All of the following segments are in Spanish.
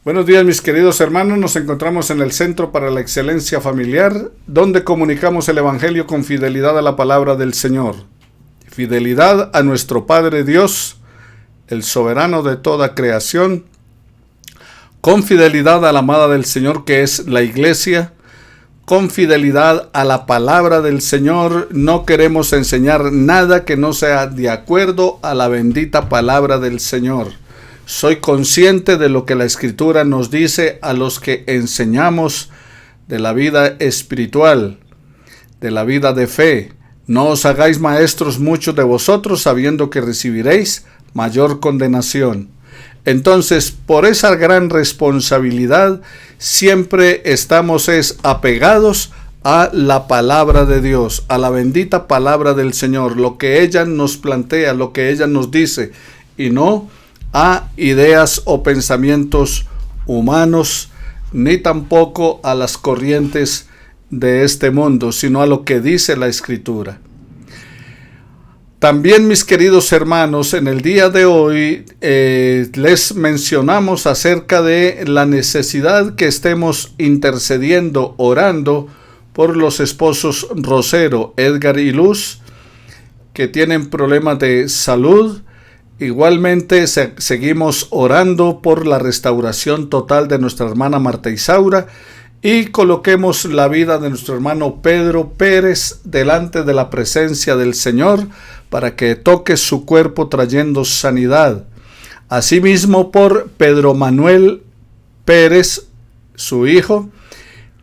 Buenos días, mis queridos hermanos. Nos encontramos en el Centro para la Excelencia Familiar, donde comunicamos el Evangelio con fidelidad a la palabra del Señor. Fidelidad a nuestro Padre Dios, el soberano de toda creación. Con fidelidad a la amada del Señor, que es la Iglesia. Con fidelidad a la palabra del Señor. No queremos enseñar nada que no sea de acuerdo a la bendita palabra del Señor. Soy consciente de lo que la Escritura nos dice a los que enseñamos de la vida espiritual, de la vida de fe. No os hagáis maestros muchos de vosotros, sabiendo que recibiréis mayor condenación. Entonces, por esa gran responsabilidad, siempre estamos apegados a la palabra de Dios, a la bendita palabra del Señor, lo que ella nos plantea, lo que ella nos dice, y no a ideas o pensamientos humanos, ni tampoco a las corrientes de este mundo, sino a lo que dice la Escritura. También, mis queridos hermanos, en el día de hoy les mencionamos acerca de la necesidad que estemos intercediendo, orando por los esposos Rosero, Edgar y Luz, que tienen problemas de salud. Igualmente seguimos orando por la restauración total de nuestra hermana Marta Isaura, y coloquemos la vida de nuestro hermano Pedro Pérez delante de la presencia del Señor para que toque su cuerpo trayendo sanidad. Asimismo, por Pedro Manuel Pérez, su hijo,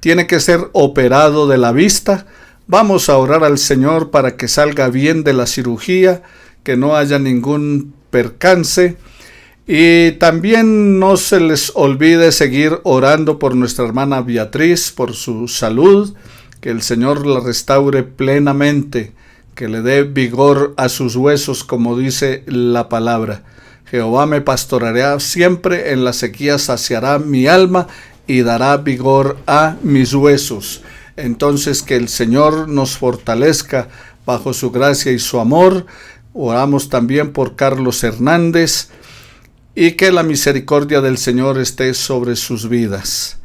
tiene que ser operado de la vista. Vamos a orar al Señor para que salga bien de la cirugía, que no haya ningún percance. Y también no se les olvide seguir orando por nuestra hermana Beatriz, por su salud, que el Señor la restaure plenamente, que le dé vigor a sus huesos, como dice la palabra. Jehová me pastoreará siempre, en la sequía saciará mi alma y dará vigor a mis huesos. Entonces, que el Señor nos fortalezca bajo su gracia y su amor. Oramos también por Carlos Hernández, y que la misericordia del Señor esté sobre sus vidas.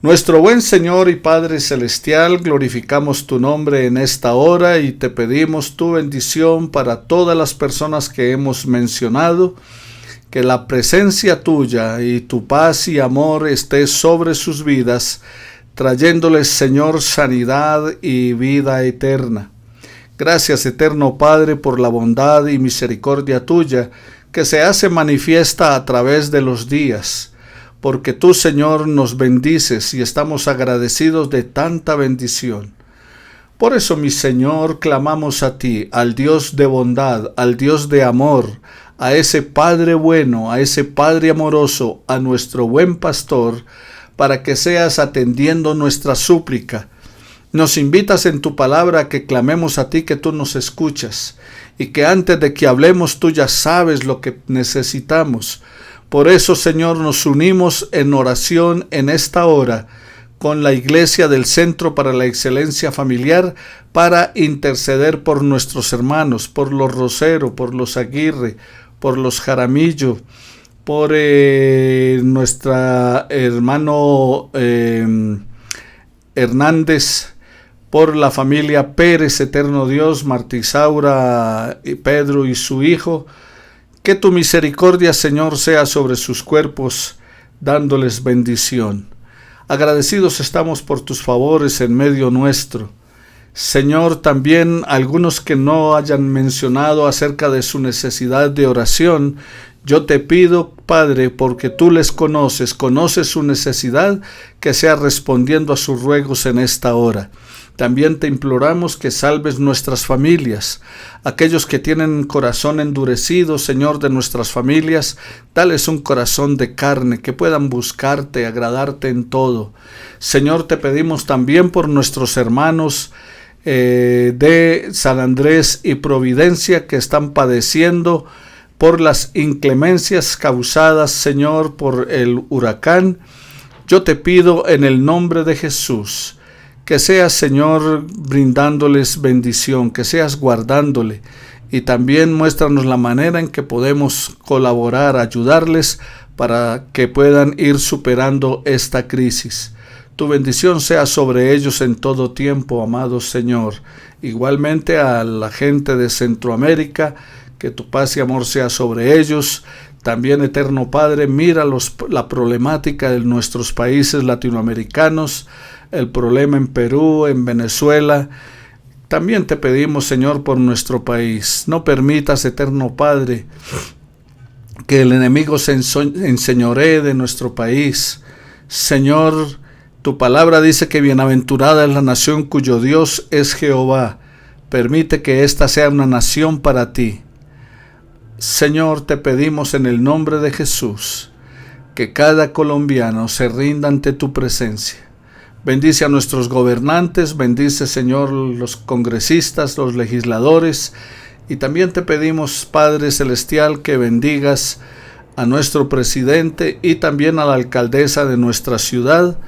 Nuestro buen Señor y Padre Celestial, glorificamos tu nombre en esta hora y te pedimos tu bendición para todas las personas que hemos mencionado, que la presencia tuya y tu paz y amor esté sobre sus vidas, trayéndoles, Señor, sanidad y vida eterna. Gracias, eterno Padre, por la bondad y misericordia tuya, que se hace manifiesta a través de los días, porque tú, Señor, nos bendices y estamos agradecidos de tanta bendición. Por eso, mi Señor, clamamos a ti, al Dios de bondad, al Dios de amor, a ese Padre bueno, a ese Padre amoroso, a nuestro buen pastor, para que seas atendiendo nuestra súplica. Nos invitas en tu palabra a que clamemos a ti, que tú nos escuchas, y que antes de que hablemos tú ya sabes lo que necesitamos. Por eso, Señor, nos unimos en oración en esta hora con la Iglesia del Centro para la Excelencia Familiar para interceder por nuestros hermanos, por los Rosero, por los Aguirre, por los Jaramillo, por nuestra hermano Hernández, por la familia Pérez, eterno Dios, Marta Isaura, Pedro y su hijo. Que tu misericordia, Señor, sea sobre sus cuerpos, dándoles bendición. Agradecidos estamos por tus favores en medio nuestro. Señor, también algunos que no hayan mencionado acerca de su necesidad de oración, yo te pido, Padre, porque tú les conoces su necesidad, que sea respondiendo a sus ruegos en esta hora. También te imploramos que salves nuestras familias, aquellos que tienen corazón endurecido, Señor, de nuestras familias, dales un corazón de carne, que puedan buscarte, agradarte en todo. Señor, te pedimos también por nuestros hermanos de San Andrés y Providencia, que están padeciendo por las inclemencias causadas, Señor, por el huracán. Yo te pido en el nombre de Jesús, que seas, Señor, brindándoles bendición, que seas guardándole y también muéstranos la manera en que podemos colaborar, ayudarles para que puedan ir superando esta crisis. Tu bendición sea sobre ellos en todo tiempo, amado Señor. Igualmente a la gente de Centroamérica, que tu paz y amor sea sobre ellos. También, eterno Padre, mira la problemática de nuestros países latinoamericanos, el problema en Perú, en Venezuela. También te pedimos, Señor, por nuestro país. No permitas, eterno Padre, que el enemigo se enseñoree de nuestro país. Señor, tu palabra dice que bienaventurada es la nación cuyo Dios es Jehová. Permite que esta sea una nación para ti. Señor, te pedimos en el nombre de Jesús que cada colombiano se rinda ante tu presencia. Bendice a nuestros gobernantes, bendice, Señor, los congresistas, los legisladores, y también te pedimos, Padre Celestial, que bendigas a nuestro presidente y también a la alcaldesa de nuestra ciudad.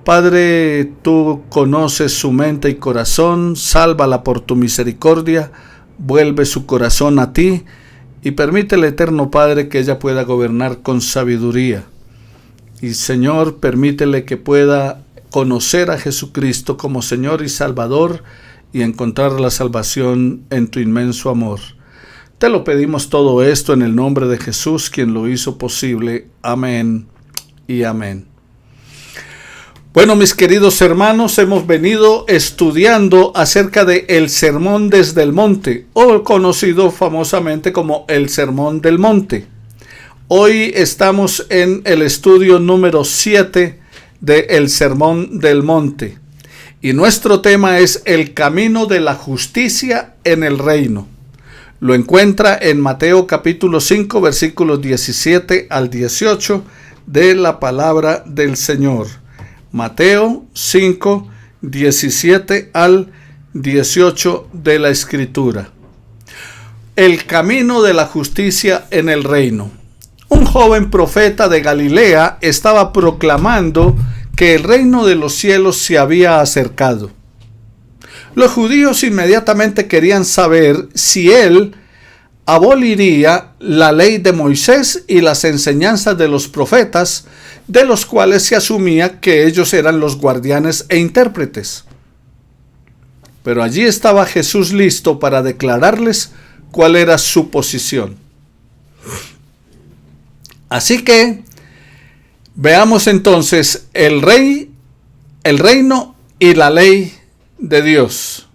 Padre, tú conoces su mente y corazón, sálvala por tu misericordia, vuelve su corazón a ti, y permítele, eterno Padre, que ella pueda gobernar con sabiduría. Y Señor, permítele que pueda conocer a Jesucristo como Señor y Salvador y encontrar la salvación en tu inmenso amor. Te lo pedimos todo esto en el nombre de Jesús, quien lo hizo posible. Amén y amén. Bueno, mis queridos hermanos, hemos venido estudiando acerca de el Sermón desde el Monte, o conocido famosamente como el Sermón del Monte. Hoy estamos en el estudio número 7 del Sermón del Monte, y nuestro tema es el camino de la justicia en el reino. Lo encuentra en Mateo capítulo 5, versículos 17 al 18 de la palabra del Señor. Mateo 5, 17 al 18 de la Escritura. El camino de la justicia en el reino. Un joven profeta de Galilea estaba proclamando que el reino de los cielos se había acercado. Los judíos inmediatamente querían saber si él aboliría la ley de Moisés y las enseñanzas de los profetas, de los cuales se asumía que ellos eran los guardianes e intérpretes. Pero allí estaba Jesús listo para declararles cuál era su posición. Así que veamos entonces el reino y la ley de Dios.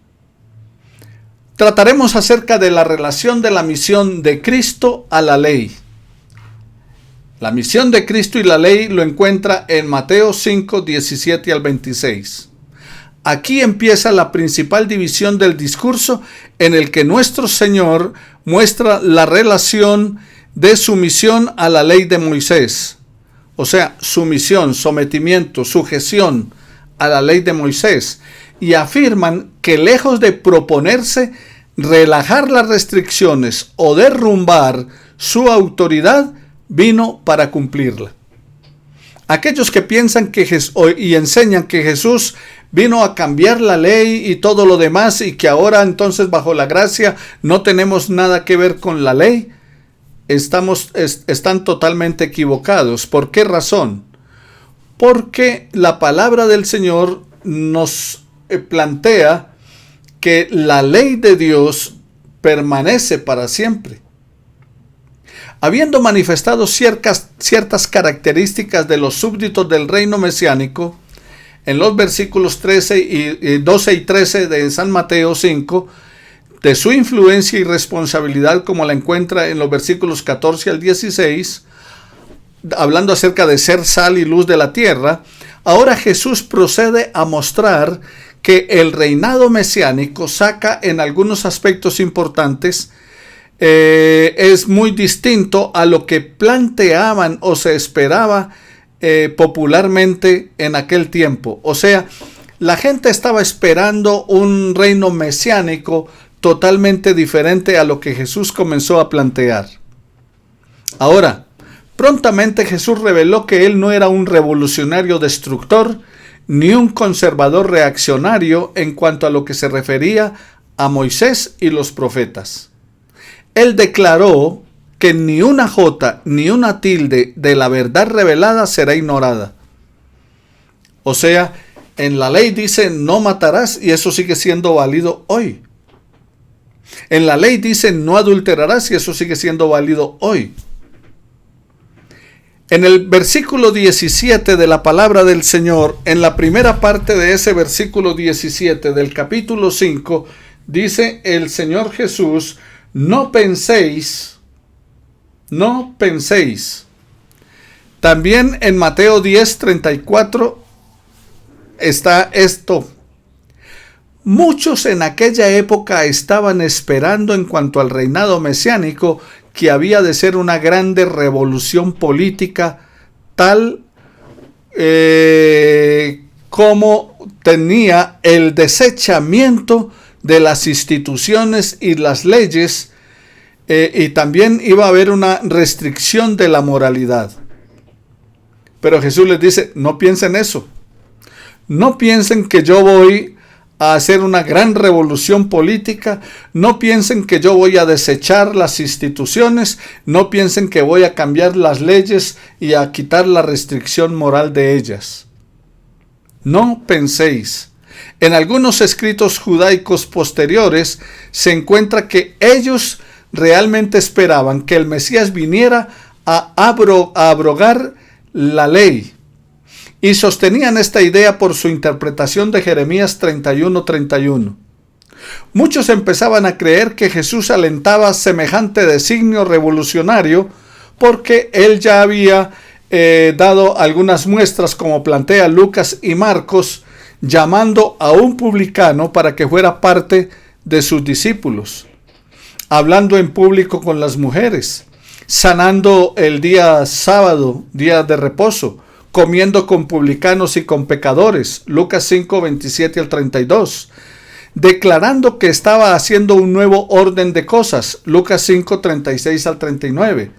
Trataremos acerca de la relación de la misión de Cristo a la ley. La misión de Cristo y la ley lo encuentra en Mateo 5, 17 al 26. Aquí empieza la principal división del discurso en el que nuestro Señor muestra la relación de su misión a la ley de Moisés. O sea, sumisión, sometimiento, sujeción a la ley de Moisés. Y afirman que lejos de proponerse relajar las restricciones o derrumbar su autoridad, vino para cumplirla. Aquellos que piensan y enseñan que Jesús vino a cambiar la ley y todo lo demás y que ahora entonces bajo la gracia no tenemos nada que ver con la ley, están totalmente equivocados. ¿Por qué razón? Porque la palabra del Señor nos plantea que la ley de Dios permanece para siempre. Habiendo manifestado ciertas características de los súbditos del reino mesiánico, en los versículos 12 y 13 de San Mateo 5, de su influencia y responsabilidad como la encuentra en los versículos 14 al 16, hablando acerca de ser sal y luz de la tierra, ahora Jesús procede a mostrar que el reinado mesiánico saca en algunos aspectos importantes, es muy distinto a lo que planteaban o se esperaba popularmente en aquel tiempo. O sea, la gente estaba esperando un reino mesiánico totalmente diferente a lo que Jesús comenzó a plantear. Ahora, prontamente Jesús reveló que él no era un revolucionario destructor ni un conservador reaccionario en cuanto a lo que se refería a Moisés y los profetas. Él declaró que ni una jota ni una tilde de la verdad revelada será ignorada. O sea, en la ley dice no matarás y eso sigue siendo válido hoy. En la ley dice no adulterarás y eso sigue siendo válido hoy. En el versículo 17 de la palabra del Señor, en la primera parte de ese versículo 17 del capítulo 5, dice el Señor Jesús, no penséis. También en Mateo 10:34 está esto. Muchos en aquella época estaban esperando en cuanto al reinado mesiánico que había de ser una grande revolución política tal como tenía el desechamiento de las instituciones y las leyes, y también iba a haber una restricción de la moralidad. Pero Jesús les dice, no piensen eso. No piensen que yo voy a hacer una gran revolución política. No piensen que yo voy a desechar las instituciones. No piensen que voy a cambiar las leyes y a quitar la restricción moral de ellas. No penséis. En algunos escritos judaicos posteriores se encuentra que ellos realmente esperaban que el Mesías viniera a abrogar la ley. Y sostenían esta idea por su interpretación de Jeremías 31:31. Muchos empezaban a creer que Jesús alentaba semejante designio revolucionario porque él ya había dado algunas muestras, como plantea Lucas y Marcos, llamando a un publicano para que fuera parte de sus discípulos, hablando en público con las mujeres, sanando el día sábado, día de reposo, comiendo con publicanos y con pecadores, Lucas 5:27 al 32, declarando que estaba haciendo un nuevo orden de cosas, Lucas 5:36 al 39,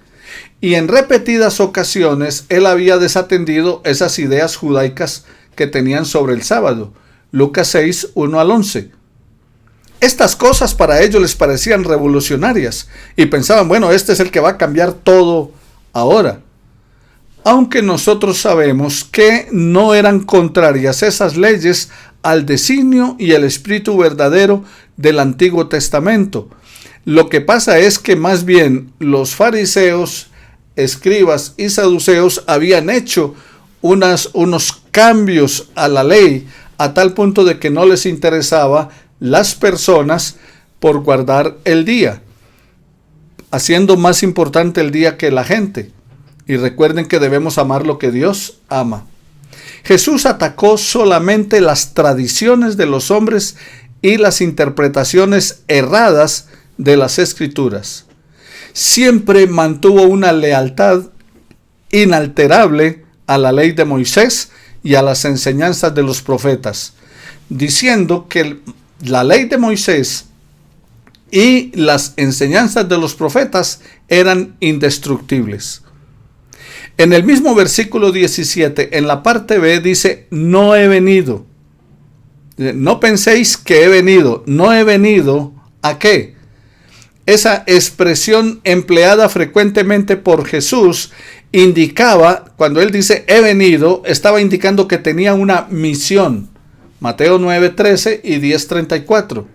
y en repetidas ocasiones él había desatendido esas ideas judaicas que tenían sobre el sábado, Lucas 6:1 al 11. Estas cosas para ellos les parecían revolucionarias y pensaban, bueno, este es el que va a cambiar todo ahora. Aunque nosotros sabemos que no eran contrarias esas leyes al designio y el espíritu verdadero del Antiguo Testamento. Lo que pasa es que más bien los fariseos, escribas y saduceos habían hecho unos cambios a la ley a tal punto de que no les interesaba las personas por guardar el día, haciendo más importante el día que la gente. Y recuerden que debemos amar lo que Dios ama. Jesús atacó solamente las tradiciones de los hombres y las interpretaciones erradas de las Escrituras. Siempre mantuvo una lealtad inalterable a la ley de Moisés y a las enseñanzas de los profetas, diciendo que la ley de Moisés y las enseñanzas de los profetas eran indestructibles. En el mismo versículo 17, en la parte B, dice, no he venido. No penséis que he venido. No he venido, ¿a qué? Esa expresión empleada frecuentemente por Jesús indicaba, cuando él dice he venido, estaba indicando que tenía una misión. Mateo 9:13 y 10:34.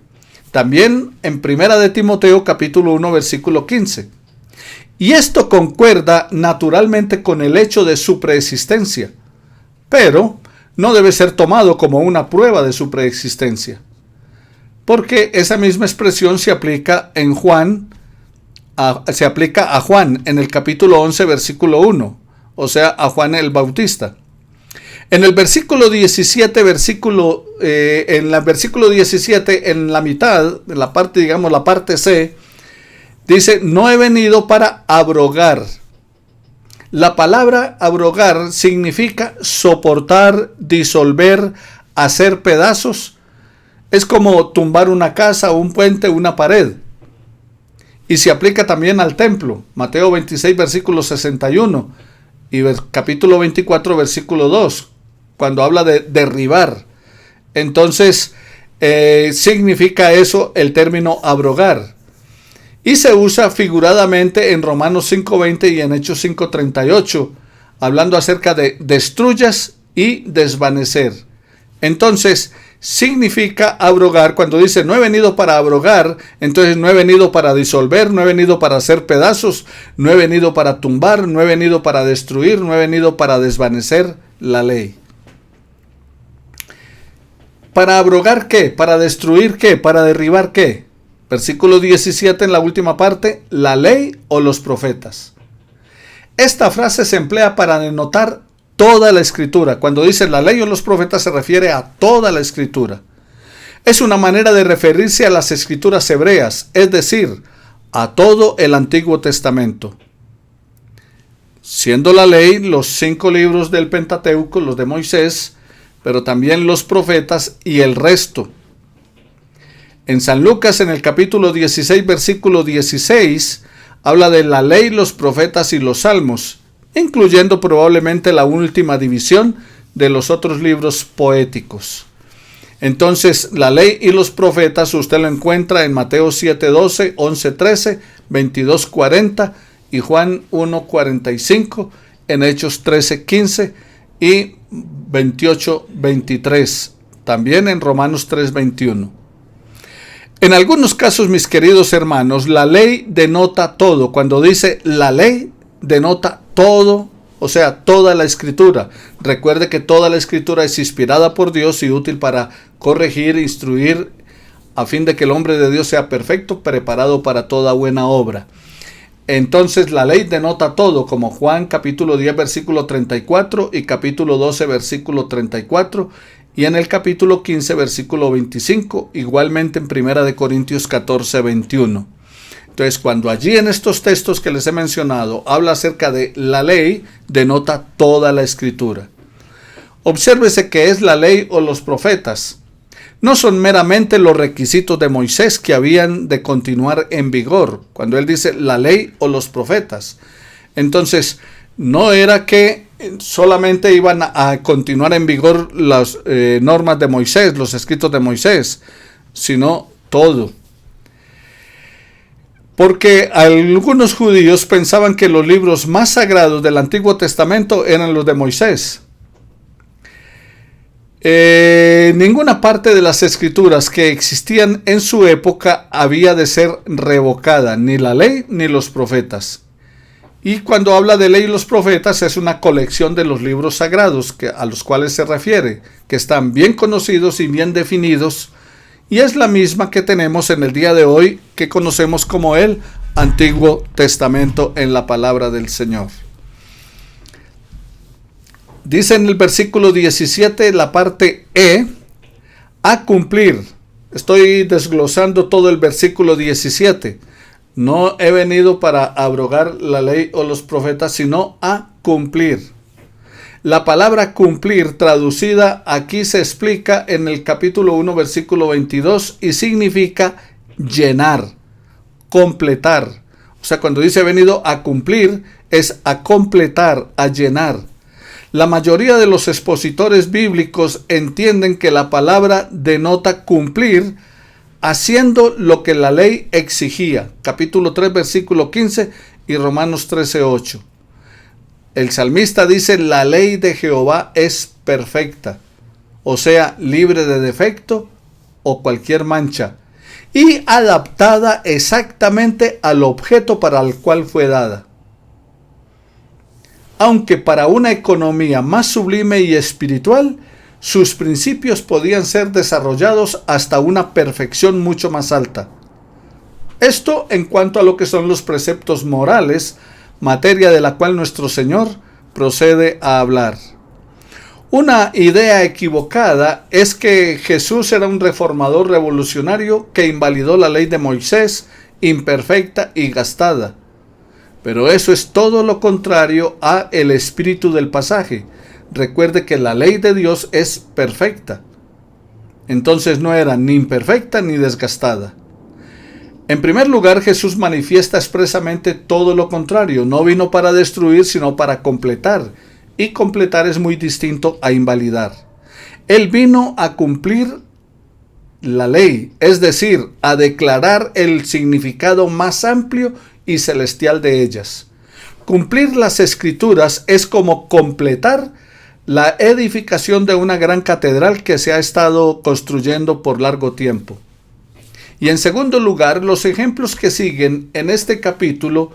También en Primera de Timoteo capítulo 1 versículo 15. Y esto concuerda naturalmente con el hecho de su preexistencia, pero no debe ser tomado como una prueba de su preexistencia, porque esa misma expresión se aplica a Juan en el capítulo 11 versículo 1, o sea, a Juan el Bautista. En el versículo 17, en el versículo 17, en la mitad, en la parte, digamos, la parte C, dice, no he venido para abrogar. La palabra abrogar significa soportar, disolver, hacer pedazos. Es como tumbar una casa, un puente, una pared. Y se aplica también al templo. Mateo 26, versículo 61. Y capítulo 24, versículo 2. Cuando habla de derribar. Entonces, significa eso el término abrogar. Y se usa figuradamente en Romanos 5:20 y en Hechos 5:38, hablando acerca de destruyas y desvanecer. Entonces, significa abrogar. Cuando dice no he venido para abrogar, entonces no he venido para disolver, no he venido para hacer pedazos, no he venido para tumbar, no he venido para destruir, no he venido para desvanecer la ley. ¿Para abrogar qué? ¿Para destruir qué? ¿Para derribar qué? Versículo 17 en la última parte, la ley o los profetas. Esta frase se emplea para denotar toda la escritura. Cuando dice la ley o los profetas se refiere a toda la escritura. Es una manera de referirse a las escrituras hebreas, es decir, a todo el Antiguo Testamento. Siendo la ley los 5 libros del Pentateuco, los de Moisés, pero también los profetas y el resto. En San Lucas, en el capítulo 16, versículo 16, habla de la ley, los profetas y los salmos, incluyendo probablemente la última división de los otros libros poéticos. Entonces, la ley y los profetas usted lo encuentra en Mateo 7:12, 11:13, 22:40 y Juan 1:45, en Hechos 13:15 y 28:23, también en Romanos 3:21. En algunos casos, mis queridos hermanos, la ley denota todo. Cuando dice la ley, denota todo, o sea, toda la escritura. Recuerde que toda la escritura es inspirada por Dios y útil para corregir, instruir, a fin de que el hombre de Dios sea perfecto, preparado para toda buena obra. Entonces la ley denota todo, como Juan capítulo 10 versículo 34 y capítulo 12 versículo 34, y en el capítulo 15 versículo 25, igualmente en 1 Corintios 14, 21. Entonces, cuando allí en estos textos que les he mencionado habla acerca de la ley, denota toda la escritura. Obsérvese que es la ley o los profetas. No son meramente los requisitos de Moisés que habían de continuar en vigor, cuando él dice la ley o los profetas. Entonces, no era que solamente iban a continuar en vigor las normas de Moisés, los escritos de Moisés, sino todo. Porque algunos judíos pensaban que los libros más sagrados del Antiguo Testamento eran los de Moisés. Ninguna parte de las escrituras que existían en su época había de ser revocada, ni la ley ni los profetas. Y cuando habla de ley y los profetas es una colección de los libros sagrados a los cuales se refiere, que están bien conocidos y bien definidos, y es la misma que tenemos en el día de hoy, que conocemos como el Antiguo Testamento en la palabra del Señor. Dice en el versículo 17, la parte E, a cumplir. Estoy desglosando todo el versículo 17. No he venido para abrogar la ley o los profetas, sino a cumplir. La palabra cumplir traducida aquí se explica en el capítulo 1, versículo 22 y significa llenar, completar. O sea, cuando dice he venido a cumplir, es a completar, a llenar. La mayoría de los expositores bíblicos entienden que la palabra denota cumplir haciendo lo que la ley exigía. Capítulo 3, versículo 15 y Romanos 13, 8. El salmista dice, la ley de Jehová es perfecta, o sea, libre de defecto o cualquier mancha, y adaptada exactamente al objeto para el cual fue dada. Aunque para una economía más sublime y espiritual, sus principios podían ser desarrollados hasta una perfección mucho más alta. Esto en cuanto a lo que son los preceptos morales, materia de la cual nuestro Señor procede a hablar. Una idea equivocada es que Jesús era un reformador revolucionario que invalidó la ley de Moisés, imperfecta y gastada. Pero eso es todo lo contrario a el espíritu del pasaje. Recuerde que la ley de Dios es perfecta. Entonces no era ni imperfecta ni desgastada. En primer lugar, Jesús manifiesta expresamente todo lo contrario. No vino para destruir, sino para completar. Y completar es muy distinto a invalidar. Él vino a cumplir la ley, es decir, a declarar el significado más amplio y celestial de ellas. Cumplir las escrituras es como completar la edificación de una gran catedral que se ha estado construyendo por largo tiempo. Y en segundo lugar, los ejemplos que siguen en este capítulo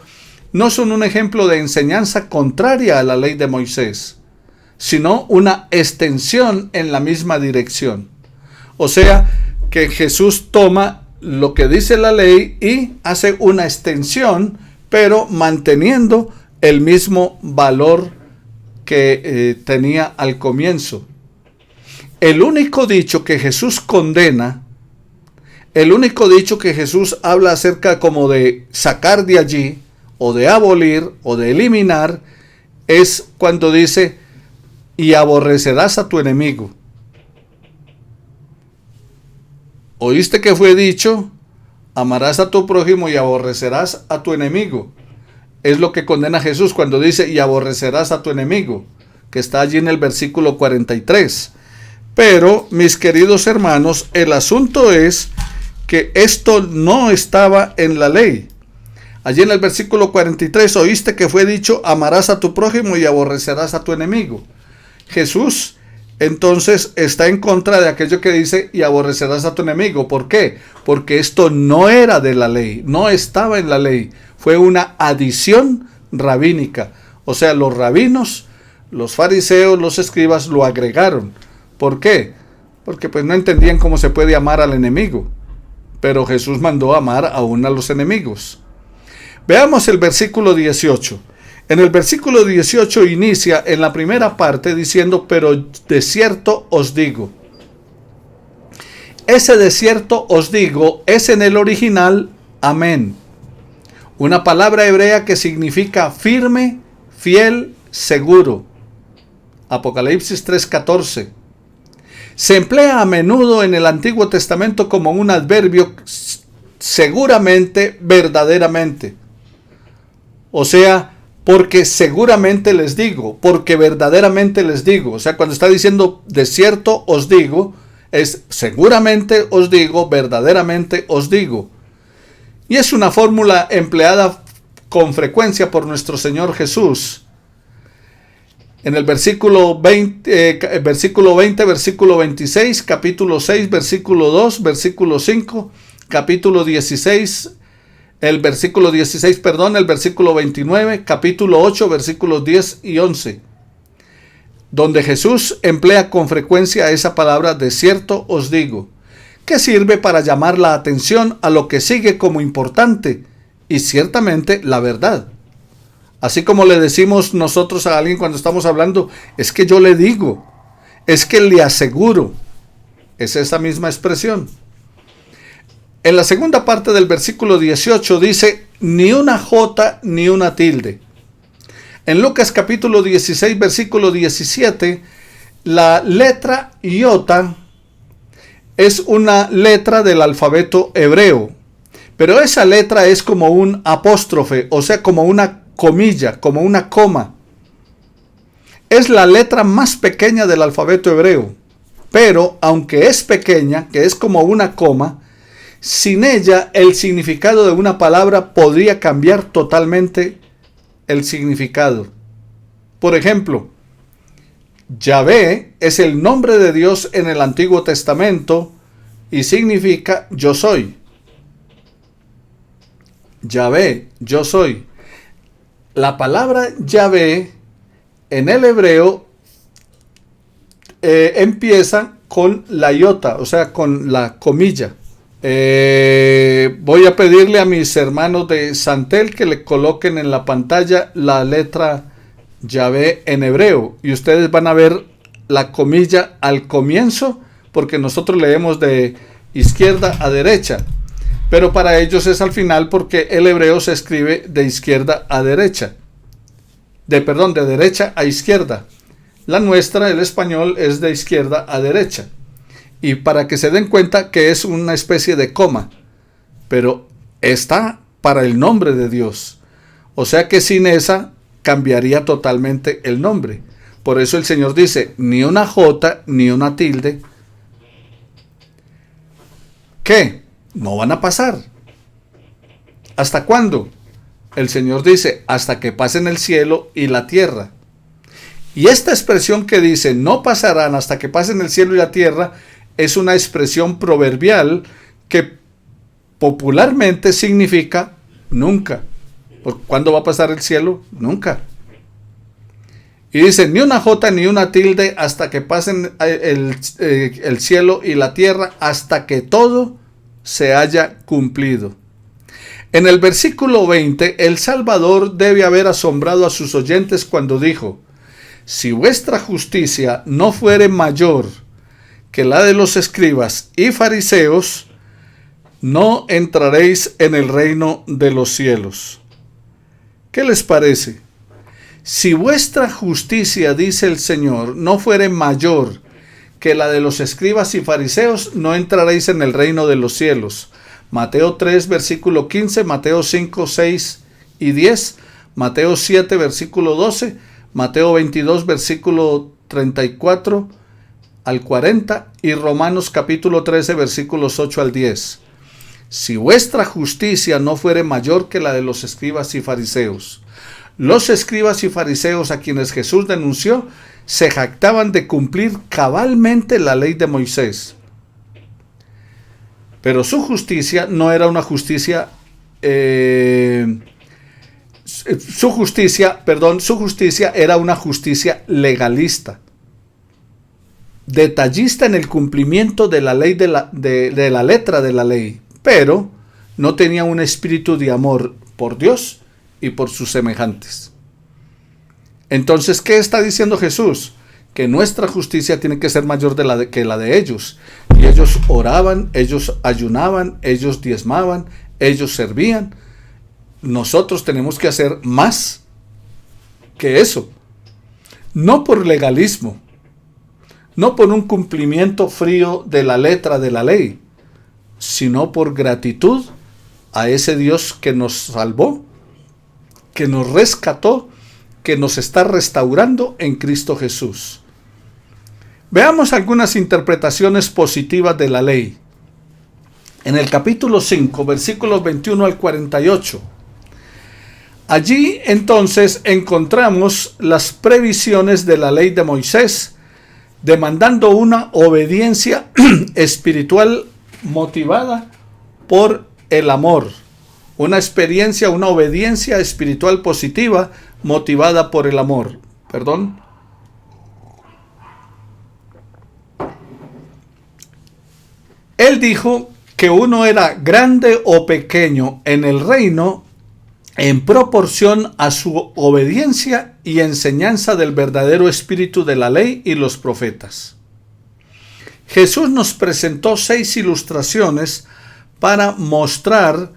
no son un ejemplo de enseñanza contraria a la ley de Moisés, sino una extensión en la misma dirección. O sea, que Jesús toma lo que dice la ley y hace una extensión, pero manteniendo el mismo valor que tenía al comienzo. El único dicho que Jesús condena, el único dicho que Jesús habla acerca como de sacar de allí, o de abolir, o de eliminar, es cuando dice, y aborrecerás a tu enemigo. ¿Oíste que fue dicho? Amarás a tu prójimo y aborrecerás a tu enemigo. Es lo que condena Jesús cuando dice, y aborrecerás a tu enemigo, que está allí en el versículo 43. Pero, mis queridos hermanos, el asunto es que esto no estaba en la ley. Allí en el versículo 43, oíste que fue dicho, amarás a tu prójimo y aborrecerás a tu enemigo. Jesús entonces está en contra de aquello que dice, y aborrecerás a tu enemigo. ¿Por qué? Porque esto no era de la ley, no estaba en la ley. Fue una adición rabínica. O sea, los rabinos, los fariseos, los escribas lo agregaron. ¿Por qué? Porque pues no entendían cómo se puede amar al enemigo. Pero Jesús mandó amar aún a los enemigos. Veamos el versículo 18. En el versículo 18 inicia en la primera parte diciendo, pero de cierto os digo. Ese de cierto os digo es en el original amén. Una palabra hebrea que significa firme, fiel, seguro. Apocalipsis 3:14. Se emplea a menudo en el Antiguo Testamento como un adverbio seguramente, verdaderamente. O sea, porque seguramente les digo, porque verdaderamente les digo. O sea, cuando está diciendo de cierto os digo, es seguramente os digo, verdaderamente os digo. Y es una fórmula empleada con frecuencia por nuestro Señor Jesús. En el versículo 20, versículo 26, capítulo 6, versículo 2, versículo 5, capítulo 16, el versículo 16, el versículo 29, capítulo 8, versículos 10 y 11, donde Jesús emplea con frecuencia esa palabra de cierto os digo, que sirve para llamar la atención a lo que sigue como importante y ciertamente la verdad. Así como le decimos nosotros a alguien cuando estamos hablando, es que yo le digo, es que le aseguro, es esa misma expresión. En la segunda parte del versículo 18 dice, ni una jota ni una tilde. En Lucas capítulo 16, versículo 17, la letra iota es una letra del alfabeto hebreo, pero esa letra es como un apóstrofe, o sea, como una comilla, como una coma. Es la letra más pequeña del alfabeto hebreo, pero aunque es pequeña, que es como una coma, sin ella el significado de una palabra podría cambiar totalmente el significado. Por ejemplo, Yahvé es el nombre de Dios en el Antiguo Testamento y significa yo soy. Yahvé, yo soy. La palabra Yahvé en el hebreo empieza con la iota, o sea, con la comilla. Voy a pedirle a mis hermanos de Santel que le coloquen en la pantalla la letra Yahvé en hebreo y ustedes van a ver la comilla al comienzo, porque nosotros leemos de izquierda a derecha, pero para ellos es al final porque el hebreo se escribe de izquierda a derecha, de derecha a izquierda. La nuestra, el español, es de izquierda a derecha. Y para que se den cuenta que es una especie de coma, pero está para el nombre de Dios. O sea que sin esa cambiaría totalmente el nombre. Por eso el Señor dice, ni una jota ni una tilde. ¿qué? No van a pasar. ¿Hasta cuándo? El Señor dice, hasta que pasen el cielo y la tierra. Y esta expresión que dice, no pasarán hasta que pasen el cielo y la tierra, es una expresión proverbial que popularmente significa nunca. ¿Cuándo va a pasar el cielo? Nunca. Y dice, ni una jota ni una tilde hasta que pasen el cielo y la tierra, hasta que todo se haya cumplido. En el versículo 20, el Salvador debe haber asombrado a sus oyentes cuando dijo, si vuestra justicia no fuere mayor que la de los escribas y fariseos, no entraréis en el reino de los cielos. ¿Qué les parece? Si vuestra justicia, dice el Señor, no fuere mayor que la de los escribas y fariseos, no entraréis en el reino de los cielos. Mateo 3, versículo 15, Mateo 5, 6 y 10, Mateo 7, versículo 12, Mateo 22, versículo 34 al 40 y Romanos capítulo 13, versículos 8 al 10. Si vuestra justicia no fuere mayor que la de los escribas y fariseos. Los escribas y fariseos a quienes Jesús denunció se jactaban de cumplir cabalmente la ley de Moisés. Pero su justicia no era una justicia, su justicia era una justicia legalista, detallista en el cumplimiento de la ley de la letra de la ley, pero no tenía un espíritu de amor por Dios y por sus semejantes. Entonces, ¿qué está diciendo Jesús? Que nuestra justicia tiene que ser mayor que la de ellos. Y ellos oraban, ellos ayunaban, ellos diezmaban, ellos servían. Nosotros tenemos que hacer más que eso. No por legalismo, no por un cumplimiento frío de la letra de la ley, sino por gratitud a ese Dios que nos salvó, que nos rescató, que nos está restaurando en Cristo Jesús. Veamos algunas interpretaciones positivas de la ley. En el capítulo 5, versículos 21 al 48. Allí entonces encontramos las previsiones de la ley de Moisés, demandando una obediencia espiritual motivada por el amor. Una experiencia, una obediencia espiritual positiva motivada por el amor. Él dijo que uno era grande o pequeño en el reino en proporción a su obediencia y enseñanza del verdadero espíritu de la ley y los profetas. Jesús nos presentó 6 ilustraciones para mostrar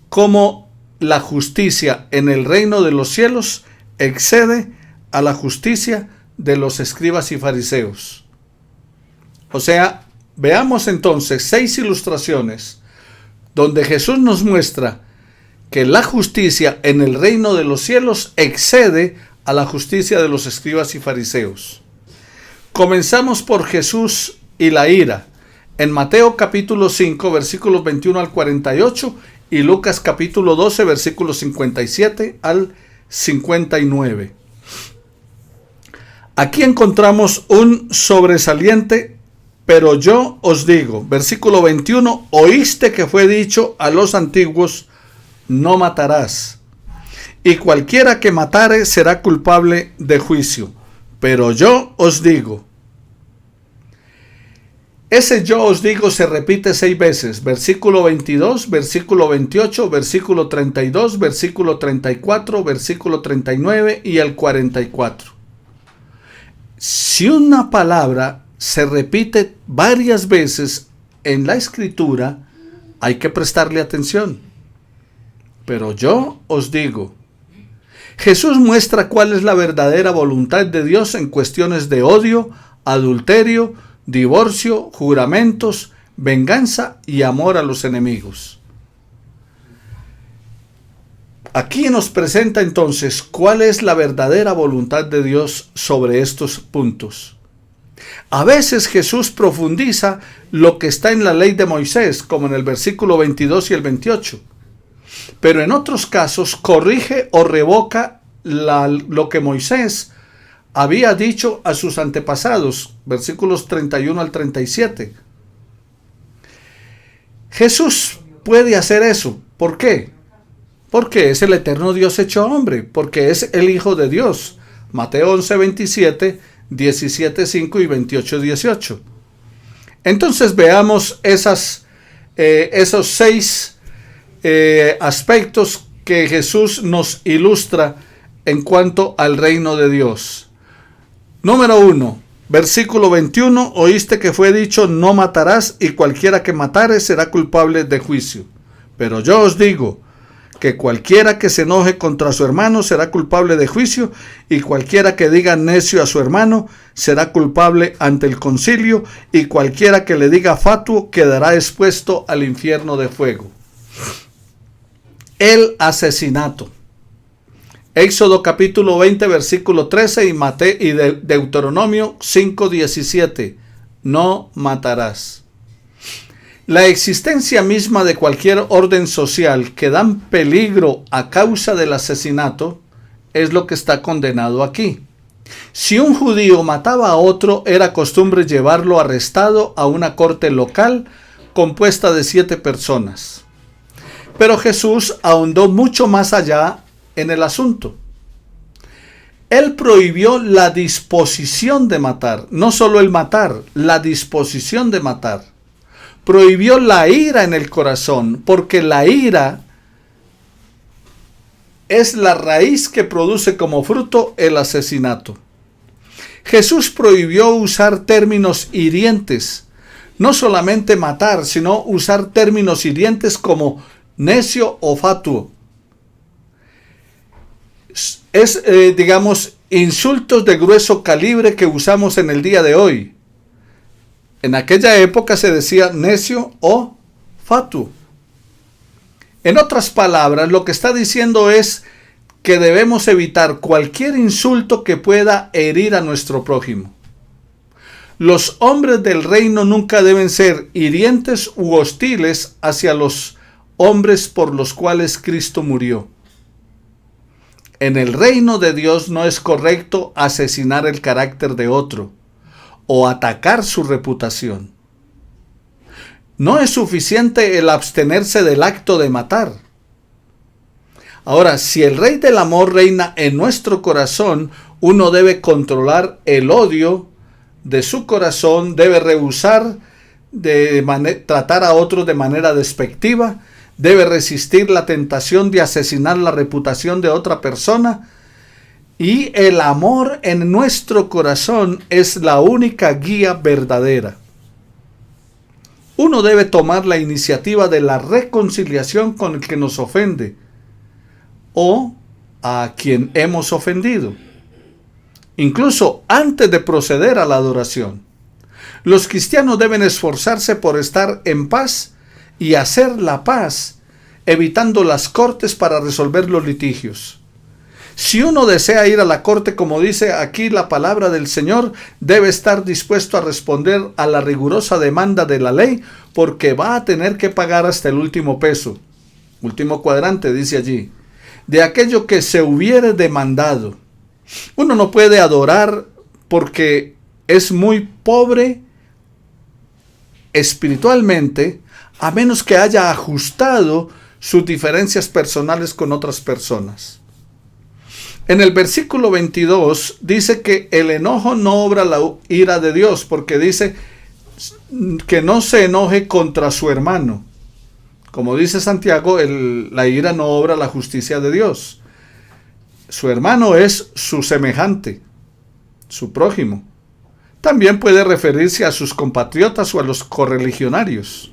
cómo la justicia en el reino de los cielos excede a la justicia de los escribas y fariseos. O sea, veamos entonces 6 ilustraciones donde Jesús nos muestra que la justicia en el reino de los cielos excede a la justicia de los escribas y fariseos. Comenzamos por Jesús y la ira, en Mateo capítulo 5, versículos 21 al 48, y Lucas capítulo 12, versículos 57 al 59. Aquí encontramos un sobresaliente, pero yo os digo, versículo 21, oíste que fue dicho a los antiguos, no matarás, y cualquiera que matare será culpable de juicio. Pero yo os digo. Ese yo os digo se repite 6 veces, versículo 22, versículo 28, versículo 32, versículo 34, versículo 39 y el 44. Si una palabra se repite varias veces en la escritura, hay que prestarle atención. Pero yo os digo. Jesús muestra cuál es la verdadera voluntad de Dios en cuestiones de odio, adulterio, divorcio, juramentos, venganza y amor a los enemigos. Aquí nos presenta entonces cuál es la verdadera voluntad de Dios sobre estos puntos. A veces Jesús profundiza lo que está en la ley de Moisés, como en el versículo 22 y el 28. Pero en otros casos corrige o revoca lo que Moisés había dicho a sus antepasados, versículos 31 al 37. Jesús puede hacer eso. ¿Por qué? Porque es el eterno Dios hecho hombre, porque es el Hijo de Dios. Mateo 11, 27, 17, 5 y 28, 18. Entonces veamos esos 6 aspectos que Jesús nos ilustra en cuanto al reino de Dios. Número 1, versículo 21, oíste que fue dicho, no matarás, y cualquiera que matare será culpable de juicio. Pero yo os digo que cualquiera que se enoje contra su hermano será culpable de juicio, y cualquiera que diga necio a su hermano será culpable ante el concilio, y cualquiera que le diga fatuo quedará expuesto al infierno de fuego. El asesinato. Éxodo capítulo 20, versículo 13 y Deuteronomio 5, 17. No matarás. La existencia misma de cualquier orden social que dan peligro a causa del asesinato es lo que está condenado aquí. Si un judío mataba a otro, era costumbre llevarlo arrestado a una corte local compuesta de 7 personas. Pero Jesús ahondó mucho más allá en el asunto. Él prohibió la disposición de matar, no solo el matar, la disposición de matar. Prohibió la ira en el corazón, porque la ira es la raíz que produce como fruto el asesinato. Jesús prohibió usar términos hirientes, no solamente matar, sino usar términos hirientes como necio o fatuo. Es, insultos de grueso calibre que usamos en el día de hoy. En aquella época se decía necio o fatuo. En otras palabras, lo que está diciendo es que debemos evitar cualquier insulto que pueda herir a nuestro prójimo. Los hombres del reino nunca deben ser hirientes u hostiles hacia los hombres por los cuales Cristo murió. En el reino de Dios no es correcto asesinar el carácter de otro o atacar su reputación. No es suficiente el abstenerse del acto de matar. Ahora, si el Rey del Amor reina en nuestro corazón, uno debe controlar el odio de su corazón, debe rehusar tratar a otros de manera despectiva, debe resistir la tentación de asesinar la reputación de otra persona, y el amor en nuestro corazón es la única guía verdadera. Uno debe tomar la iniciativa de la reconciliación con el que nos ofende o a quien hemos ofendido, incluso antes de proceder a la adoración. Los cristianos deben esforzarse por estar en paz y hacer la paz, evitando las cortes para resolver los litigios. Si uno desea ir a la corte, como dice aquí la palabra del Señor, debe estar dispuesto a responder a la rigurosa demanda de la ley, porque va a tener que pagar hasta el último peso. Último cuadrante dice allí, de aquello que se hubiere demandado. Uno no puede adorar porque es muy pobre espiritualmente, a menos que haya ajustado sus diferencias personales con otras personas. En el versículo 22 dice que el enojo no obra la ira de Dios, porque dice que no se enoje contra su hermano. Como dice Santiago, la ira no obra la justicia de Dios. Su hermano es su semejante, su prójimo. También puede referirse a sus compatriotas o a los correligionarios.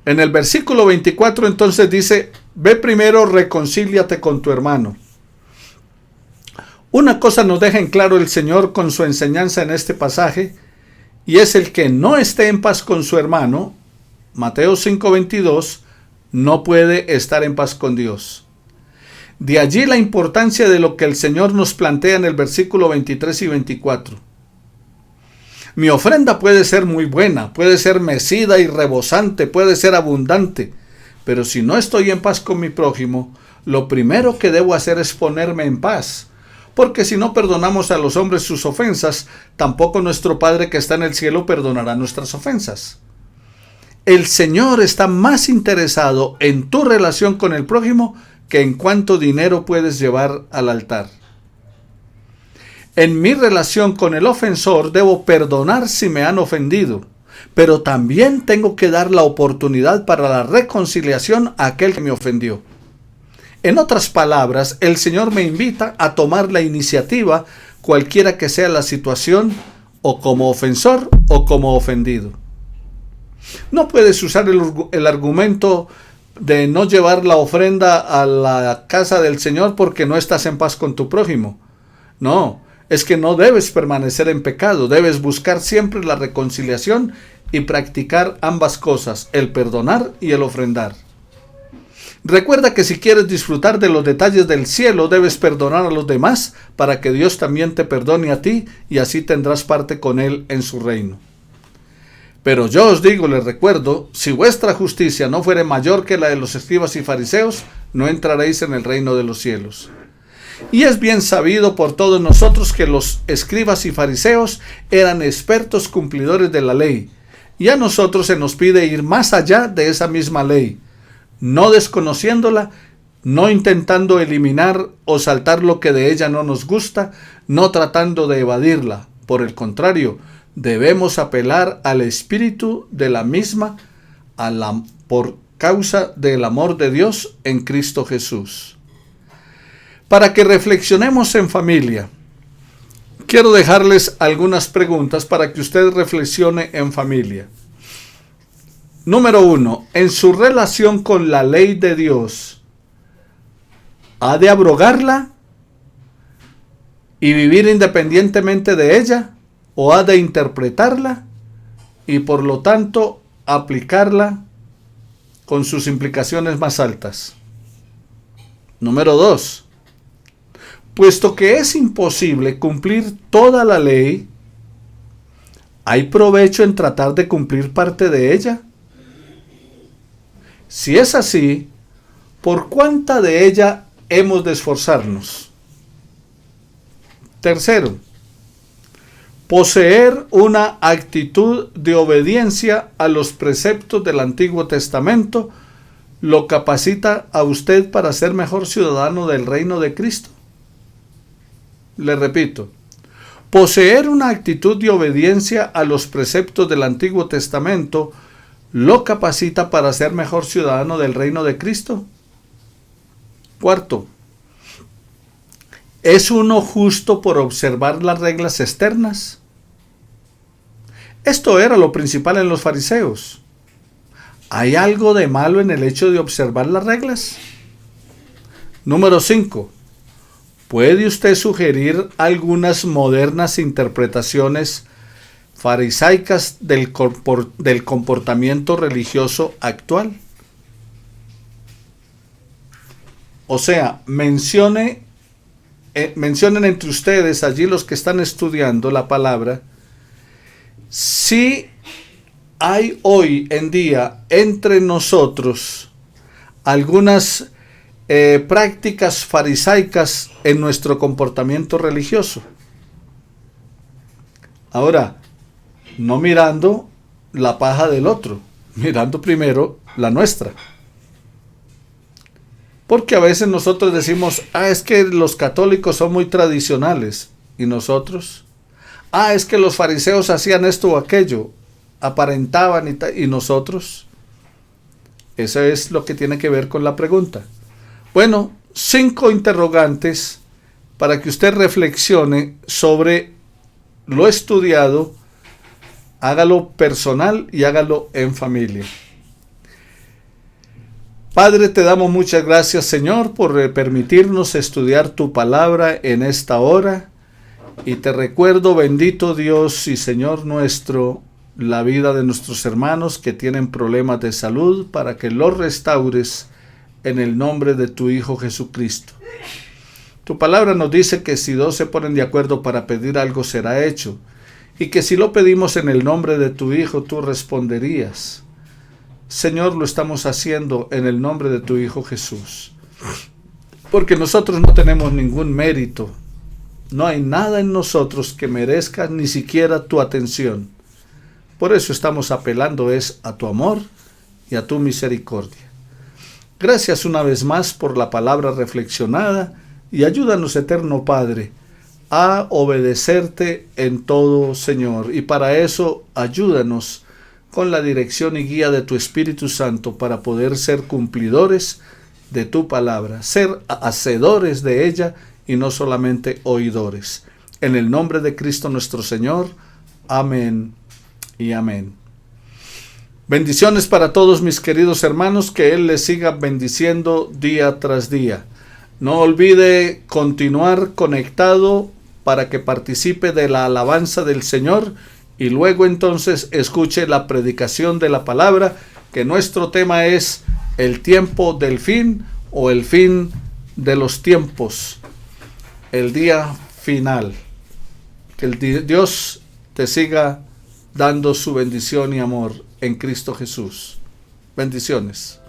En el versículo 24 entonces dice, ve primero, reconcíliate con tu hermano. Una cosa nos deja en claro el Señor con su enseñanza en este pasaje, y es el que no esté en paz con su hermano, Mateo 5:22, no puede estar en paz con Dios. De allí la importancia de lo que el Señor nos plantea en el versículo 23 y 24. Mi ofrenda puede ser muy buena, puede ser mecida y rebosante, puede ser abundante, pero si no estoy en paz con mi prójimo, lo primero que debo hacer es ponerme en paz. Porque si no perdonamos a los hombres sus ofensas, tampoco nuestro Padre que está en el cielo perdonará nuestras ofensas. El Señor está más interesado en tu relación con el prójimo que en cuánto dinero puedes llevar al altar. En mi relación con el ofensor debo perdonar si me han ofendido, pero también tengo que dar la oportunidad para la reconciliación a aquel que me ofendió. En otras palabras, el Señor me invita a tomar la iniciativa, cualquiera que sea la situación, o como ofensor o como ofendido. No puedes usar el argumento de no llevar la ofrenda a la casa del Señor porque no estás en paz con tu prójimo. No, es que no debes permanecer en pecado, debes buscar siempre la reconciliación y practicar ambas cosas, el perdonar y el ofrendar. Recuerda que si quieres disfrutar de los detalles del cielo, debes perdonar a los demás para que Dios también te perdone a ti y así tendrás parte con Él en su reino. Pero yo os digo, les recuerdo, si vuestra justicia no fuere mayor que la de los escribas y fariseos, no entraréis en el reino de los cielos. Y es bien sabido por todos nosotros que los escribas y fariseos eran expertos cumplidores de la ley, y a nosotros se nos pide ir más allá de esa misma ley, no desconociéndola, no intentando eliminar o saltar lo que de ella no nos gusta, no tratando de evadirla. Por el contrario, debemos apelar al espíritu de la misma por causa del amor de Dios en Cristo Jesús. Para que reflexionemos en familia, quiero dejarles algunas preguntas para que usted reflexione en familia. Número 1. En su relación con la ley de Dios, ¿ha de abrogarla y vivir independientemente de ella? ¿O ha de interpretarla y por lo tanto aplicarla con sus implicaciones más altas? Número 2. Puesto que es imposible cumplir toda la ley, ¿hay provecho en tratar de cumplir parte de ella? Si es así, ¿por cuánta de ella hemos de esforzarnos? Tercero, poseer una actitud de obediencia a los preceptos del Antiguo Testamento lo capacita a usted para ser mejor ciudadano del reino de Cristo. Le repito, poseer una actitud de obediencia a los preceptos del Antiguo Testamento lo capacita para ser mejor ciudadano del reino de Cristo. Cuarto, ¿es uno justo por observar las reglas externas? Esto era lo principal en los fariseos. ¿Hay algo de malo en el hecho de observar las reglas? Número 5. ¿Puede usted sugerir algunas modernas interpretaciones farisaicas del comportamiento religioso actual? O sea, mencionen entre ustedes, allí los que están estudiando la palabra, si hay hoy en día entre nosotros algunas prácticas farisaicas en nuestro comportamiento religioso. Ahora, no mirando la paja del otro, mirando primero la nuestra. Porque a veces nosotros decimos, es que los católicos son muy tradicionales. ¿Y nosotros? Es que los fariseos hacían esto o aquello, aparentaban y nosotros. Eso es lo que tiene que ver con la pregunta. Bueno, 5 interrogantes para que usted reflexione sobre lo estudiado, hágalo personal y hágalo en familia. Padre, te damos muchas gracias, Señor, por permitirnos estudiar tu palabra en esta hora. Y te recuerdo, bendito Dios y Señor nuestro, la vida de nuestros hermanos que tienen problemas de salud, para que los restaures en el nombre de tu Hijo Jesucristo. Tu palabra nos dice que si 2 se ponen de acuerdo para pedir algo, será hecho. y que si lo pedimos en el nombre de tu Hijo, tú responderías. Señor, lo estamos haciendo en el nombre de tu Hijo Jesús, porque nosotros no tenemos ningún mérito, no hay nada en nosotros que merezca ni siquiera tu atención. Por eso estamos apelando a tu amor y a tu misericordia. Gracias una vez más por la palabra reflexionada y ayúdanos, eterno Padre, a obedecerte en todo, Señor. Y para eso ayúdanos con la dirección y guía de tu Espíritu Santo para poder ser cumplidores de tu palabra, ser hacedores de ella y no solamente oidores. En el nombre de Cristo nuestro Señor. Amén y amén. Bendiciones para todos mis queridos hermanos, que Él les siga bendiciendo día tras día. No olvide continuar conectado para que participe de la alabanza del Señor y luego entonces escuche la predicación de la palabra, que nuestro tema es el tiempo del fin o el fin de los tiempos, el día final. Que Dios te siga dando su bendición y amor en Cristo Jesús. Bendiciones.